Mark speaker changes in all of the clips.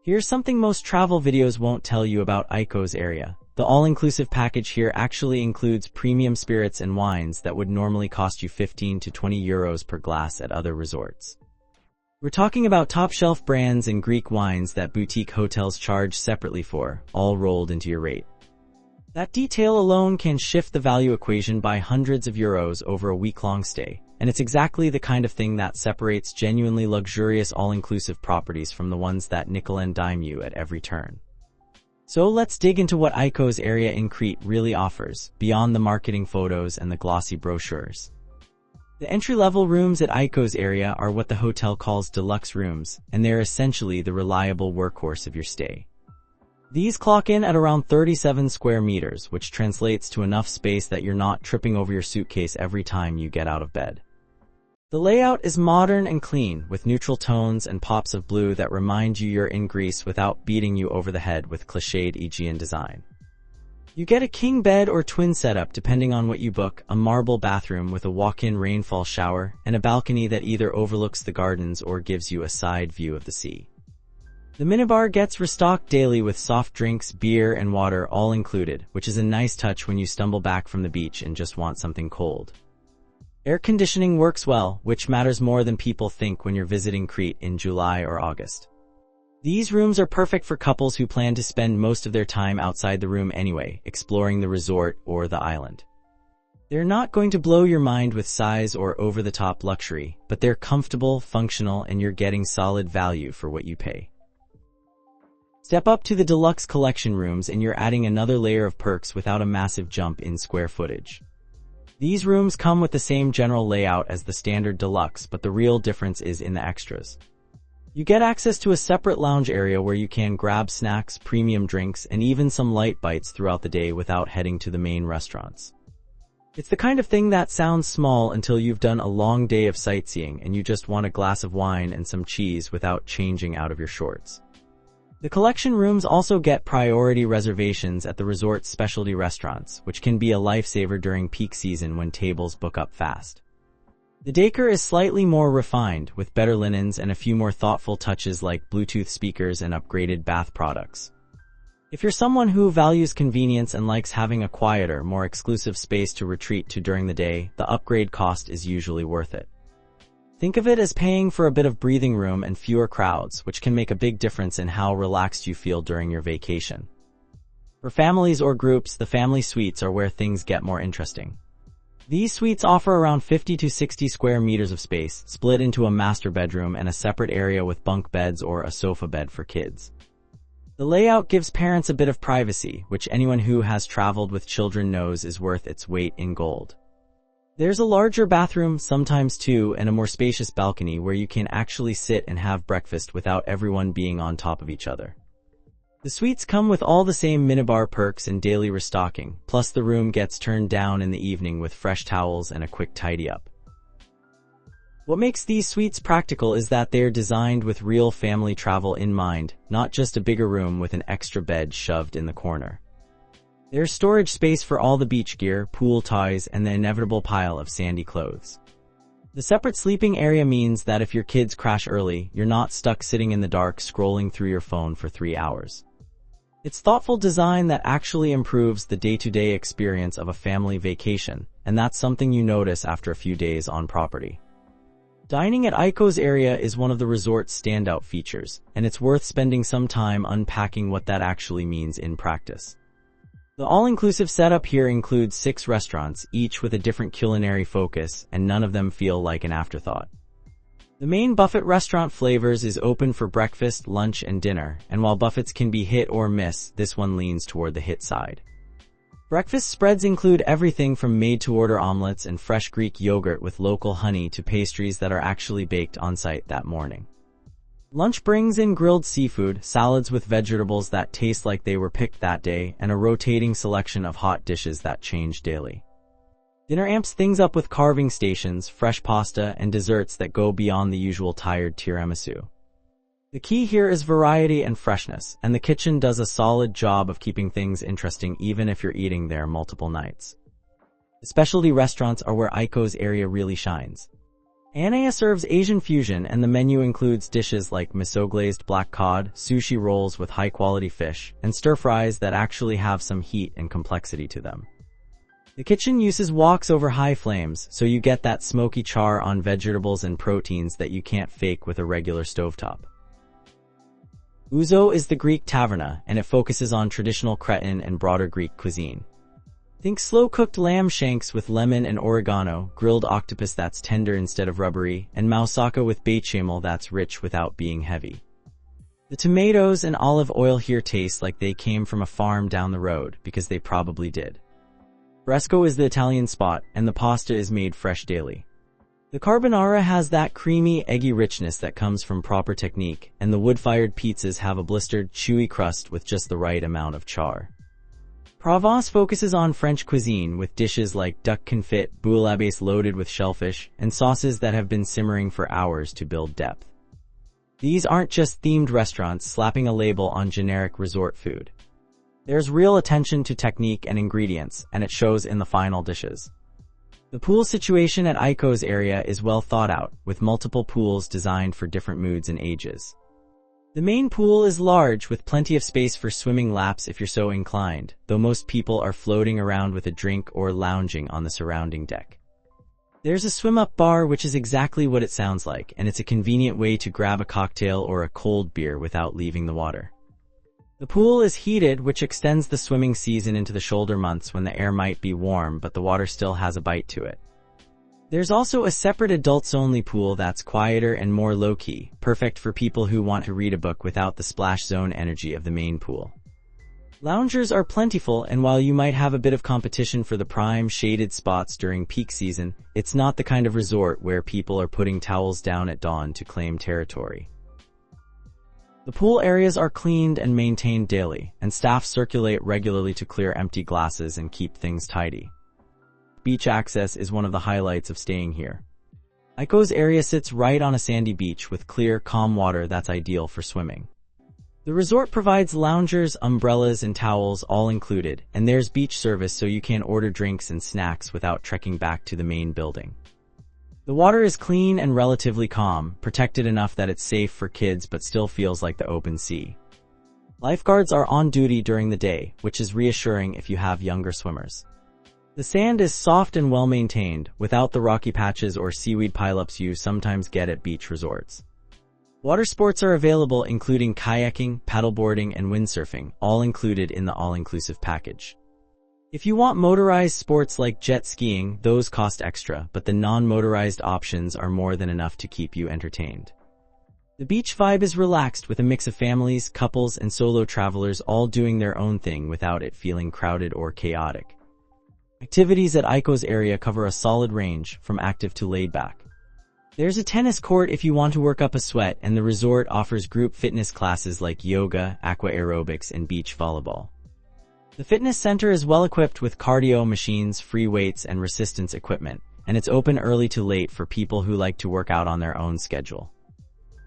Speaker 1: Here's something most travel videos won't tell you about Ikos Aria. The all-inclusive package here actually includes premium spirits and wines that would normally cost you 15 to 20 euros per glass at other resorts. We're talking about top-shelf brands and Greek wines that boutique hotels charge separately for, all rolled into your rate. That detail alone can shift the value equation by hundreds of euros over a week-long stay, and it's exactly the kind of thing that separates genuinely luxurious all-inclusive properties from the ones that nickel and dime you at every turn. So let's dig into what Ikos Aria in Crete really offers, beyond the marketing photos and the glossy brochures. The entry-level rooms at Ikos Aria are what the hotel calls deluxe rooms, and they're essentially the reliable workhorse of your stay. These clock in at around 37 square meters, which translates to enough space that you're not tripping over your suitcase every time you get out of bed. The layout is modern and clean, with neutral tones and pops of blue that remind you you're in Greece without beating you over the head with cliched Aegean design. You get a king bed or twin setup depending on what you book, a marble bathroom with a walk-in rainfall shower, and a balcony that either overlooks the gardens or gives you a side view of the sea. The minibar gets restocked daily with soft drinks, beer, and water all included, which is a nice touch when you stumble back from the beach and just want something cold. Air conditioning works well, which matters more than people think when you're visiting Crete in July or August. These rooms are perfect for couples who plan to spend most of their time outside the room anyway, exploring the resort or the island. They're not going to blow your mind with size or over-the-top luxury, but they're comfortable, functional, and you're getting solid value for what you pay. Step up to the deluxe collection rooms and you're adding another layer of perks without a massive jump in square footage. These rooms come with the same general layout as the standard deluxe, but the real difference is in the extras. You get access to a separate lounge area where you can grab snacks, premium drinks, and even some light bites throughout the day without heading to the main restaurants. It's the kind of thing that sounds small until you've done a long day of sightseeing and you just want a glass of wine and some cheese without changing out of your shorts. The collection rooms also get priority reservations at the resort's specialty restaurants, which can be a lifesaver during peak season when tables book up fast. The decor is slightly more refined, with better linens and a few more thoughtful touches like Bluetooth speakers and upgraded bath products. If you're someone who values convenience and likes having a quieter, more exclusive space to retreat to during the day, the upgrade cost is usually worth it. Think of it as paying for a bit of breathing room and fewer crowds, which can make a big difference in how relaxed you feel during your vacation. For families or groups, the family suites are where things get more interesting. These suites offer around 50 to 60 square meters of space, split into a master bedroom and a separate area with bunk beds or a sofa bed for kids. The layout gives parents a bit of privacy, which anyone who has traveled with children knows is worth its weight in gold. There's a larger bathroom, sometimes two, and a more spacious balcony where you can actually sit and have breakfast without everyone being on top of each other. The suites come with all the same minibar perks and daily restocking, plus the room gets turned down in the evening with fresh towels and a quick tidy-up. What makes these suites practical is that they're designed with real family travel in mind, not just a bigger room with an extra bed shoved in the corner. There's storage space for all the beach gear, pool toys, and the inevitable pile of sandy clothes. The separate sleeping area means that if your kids crash early, you're not stuck sitting in the dark scrolling through your phone for 3 hours. It's thoughtful design that actually improves the day-to-day experience of a family vacation, and that's something you notice after a few days on property. Dining at Ikos Aria is one of the resort's standout features, and it's worth spending some time unpacking what that actually means in practice. The all-inclusive setup here includes 6 restaurants, each with a different culinary focus, and none of them feel like an afterthought. The main buffet restaurant Flavors is open for breakfast, lunch, and dinner, and while buffets can be hit or miss, this one leans toward the hit side. Breakfast spreads include everything from made-to-order omelets and fresh Greek yogurt with local honey to pastries that are actually baked on-site that morning. Lunch brings in grilled seafood, salads with vegetables that taste like they were picked that day, and a rotating selection of hot dishes that change daily. Dinner amps things up with carving stations, fresh pasta, and desserts that go beyond the usual tired tiramisu. The key here is variety and freshness, and the kitchen does a solid job of keeping things interesting even if you're eating there multiple nights. The specialty restaurants are where Ikos Aria really shines. Anaya serves Asian fusion, and the menu includes dishes like miso-glazed black cod, sushi rolls with high-quality fish, and stir-fries that actually have some heat and complexity to them. The kitchen uses woks over high flames, so you get that smoky char on vegetables and proteins that you can't fake with a regular stovetop. Ouzo is the Greek taverna, and it focuses on traditional Cretan and broader Greek cuisine. Think slow-cooked lamb shanks with lemon and oregano, grilled octopus that's tender instead of rubbery, and moussaka with bechamel that's rich without being heavy. The tomatoes and olive oil here taste like they came from a farm down the road, because they probably did. Fresco is the Italian spot, and the pasta is made fresh daily. The carbonara has that creamy, eggy richness that comes from proper technique, and the wood-fired pizzas have a blistered, chewy crust with just the right amount of char. Provence focuses on French cuisine with dishes like duck confit, bouillabaisse loaded with shellfish, and sauces that have been simmering for hours to build depth. These aren't just themed restaurants slapping a label on generic resort food. There's real attention to technique and ingredients, and it shows in the final dishes. The pool situation at Ikos Aria is well thought out, with multiple pools designed for different moods and ages. The main pool is large with plenty of space for swimming laps if you're so inclined, though most people are floating around with a drink or lounging on the surrounding deck. There's a swim-up bar, which is exactly what it sounds like, and it's a convenient way to grab a cocktail or a cold beer without leaving the water. The pool is heated, which extends the swimming season into the shoulder months when the air might be warm but the water still has a bite to it. There's also a separate adults-only pool that's quieter and more low-key, perfect for people who want to read a book without the splash zone energy of the main pool. Loungers are plentiful, and while you might have a bit of competition for the prime shaded spots during peak season, it's not the kind of resort where people are putting towels down at dawn to claim territory. The pool areas are cleaned and maintained daily, and staff circulate regularly to clear empty glasses and keep things tidy. Beach access is one of the highlights of staying here. Ikos Aria sits right on a sandy beach with clear, calm water that's ideal for swimming. The resort provides loungers, umbrellas, and towels all included, and there's beach service so you can order drinks and snacks without trekking back to the main building. The water is clean and relatively calm, protected enough that it's safe for kids but still feels like the open sea. Lifeguards are on duty during the day, which is reassuring if you have younger swimmers. The sand is soft and well-maintained, without the rocky patches or seaweed pileups you sometimes get at beach resorts. Water sports are available, including kayaking, paddleboarding, and windsurfing, all included in the all-inclusive package. If you want motorized sports like jet skiing, those cost extra, but the non-motorized options are more than enough to keep you entertained. The beach vibe is relaxed with a mix of families, couples, and solo travelers all doing their own thing without it feeling crowded or chaotic. Activities at Ikos Aria cover a solid range, from active to laid-back. There's a tennis court if you want to work up a sweat, and the resort offers group fitness classes like yoga, aqua aerobics, and beach volleyball. The fitness center is well equipped with cardio machines, free weights, and resistance equipment, and it's open early to late for people who like to work out on their own schedule.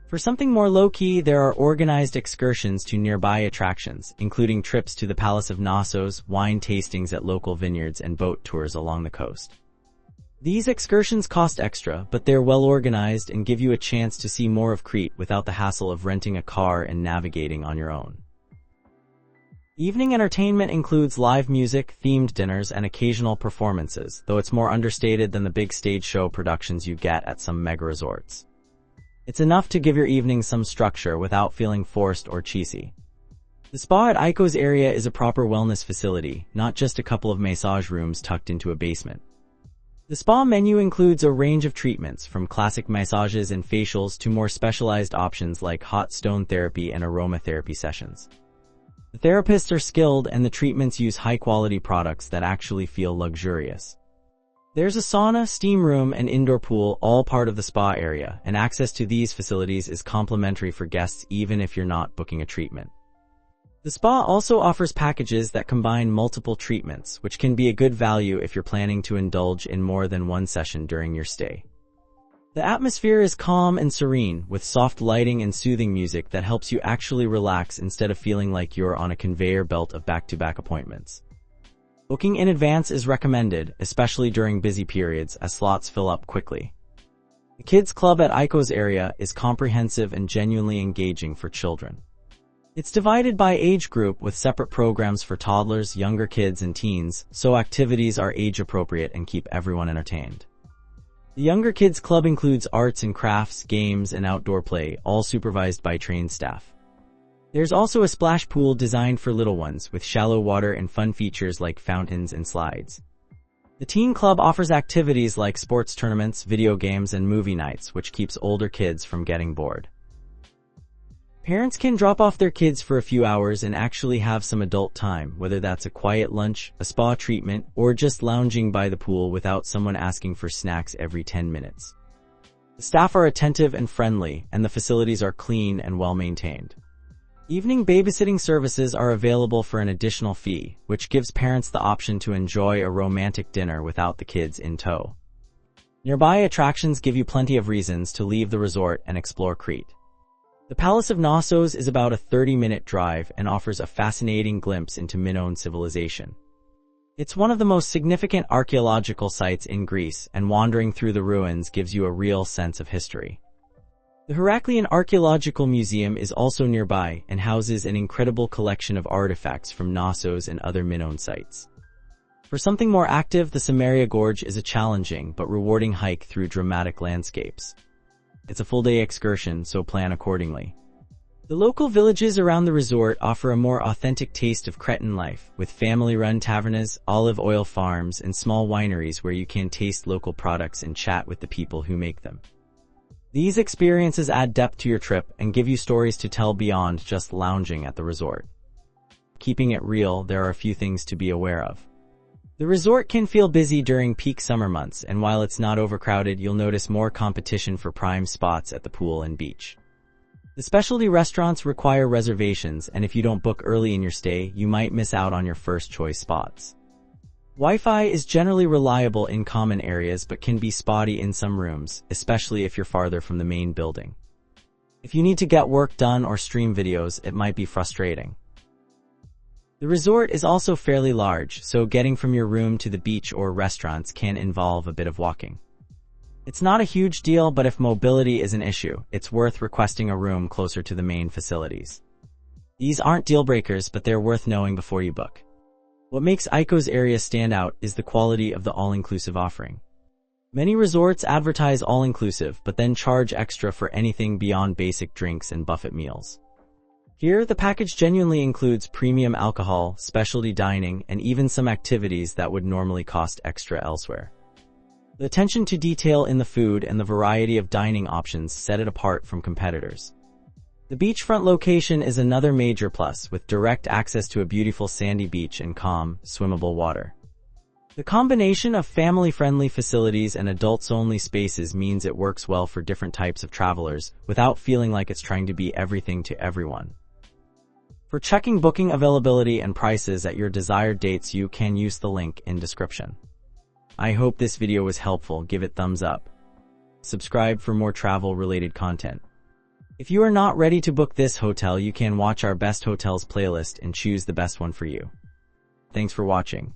Speaker 1: For something more low-key, there are organized excursions to nearby attractions, including trips to the Palace of Knossos, wine tastings at local vineyards, and boat tours along the coast. These excursions cost extra, but they're well organized and give you a chance to see more of Crete without the hassle of renting a car and navigating on your own. Evening entertainment includes live music, themed dinners, and occasional performances, though it's more understated than the big stage show productions you get at some mega resorts. It's enough to give your evening some structure without feeling forced or cheesy. The spa at Ikos Aria is a proper wellness facility, not just a couple of massage rooms tucked into a basement. The spa menu includes a range of treatments, from classic massages and facials to more specialized options like hot stone therapy and aromatherapy sessions. The therapists are skilled, and the treatments use high-quality products that actually feel luxurious. There's a sauna, steam room, and indoor pool, all part of the spa area, and access to these facilities is complimentary for guests even if you're not booking a treatment. The spa also offers packages that combine multiple treatments, which can be a good value if you're planning to indulge in more than one session during your stay. The atmosphere is calm and serene, with soft lighting and soothing music that helps you actually relax instead of feeling like you're on a conveyor belt of back-to-back appointments. Booking in advance is recommended, especially during busy periods, as slots fill up quickly. The Kids Club at Ikos Aria is comprehensive and genuinely engaging for children. It's divided by age group with separate programs for toddlers, younger kids, and teens, so activities are age-appropriate and keep everyone entertained. The Younger Kids Club includes arts and crafts, games, and outdoor play, all supervised by trained staff. There's also a splash pool designed for little ones, with shallow water and fun features like fountains and slides. The Teen Club offers activities like sports tournaments, video games, and movie nights, which keeps older kids from getting bored. Parents can drop off their kids for a few hours and actually have some adult time, whether that's a quiet lunch, a spa treatment, or just lounging by the pool without someone asking for snacks every 10 minutes. The staff are attentive and friendly, and the facilities are clean and well-maintained. Evening babysitting services are available for an additional fee, which gives parents the option to enjoy a romantic dinner without the kids in tow. Nearby attractions give you plenty of reasons to leave the resort and explore Crete. The Palace of Knossos is about a 30-minute drive and offers a fascinating glimpse into Minoan civilization. It's one of the most significant archaeological sites in Greece, and wandering through the ruins gives you a real sense of history. The Heraklion Archaeological Museum is also nearby and houses an incredible collection of artifacts from Knossos and other Minoan sites. For something more active, the Samaria Gorge is a challenging but rewarding hike through dramatic landscapes. It's a full-day excursion, so plan accordingly. The local villages around the resort offer a more authentic taste of Cretan life, with family-run tavernas, olive oil farms, and small wineries where you can taste local products and chat with the people who make them. These experiences add depth to your trip and give you stories to tell beyond just lounging at the resort. Keeping it real, there are a few things to be aware of. The resort can feel busy during peak summer months, and while it's not overcrowded, you'll notice more competition for prime spots at the pool and beach. The specialty restaurants require reservations, and if you don't book early in your stay, you might miss out on your first choice spots. Wi-Fi is generally reliable in common areas but can be spotty in some rooms, especially if you're farther from the main building. If you need to get work done or stream videos, it might be frustrating. The resort is also fairly large, so getting from your room to the beach or restaurants can involve a bit of walking. It's not a huge deal, but if mobility is an issue, it's worth requesting a room closer to the main facilities. These aren't deal breakers, but they're worth knowing before you book. What makes Ikos Aria stand out is the quality of the all-inclusive offering. Many resorts advertise all-inclusive, but then charge extra for anything beyond basic drinks and buffet meals. Here, the package genuinely includes premium alcohol, specialty dining, and even some activities that would normally cost extra elsewhere. The attention to detail in the food and the variety of dining options set it apart from competitors. The beachfront location is another major plus, with direct access to a beautiful sandy beach and calm, swimmable water. The combination of family-friendly facilities and adults-only spaces means it works well for different types of travelers, without feeling like it's trying to be everything to everyone. For checking booking availability and prices at your desired dates, you can use the link in description. I hope this video was helpful. Give it thumbs up. Subscribe for more travel-related content. If you are not ready to book this hotel, you can watch our best hotels playlist and choose the best one for you. Thanks for watching.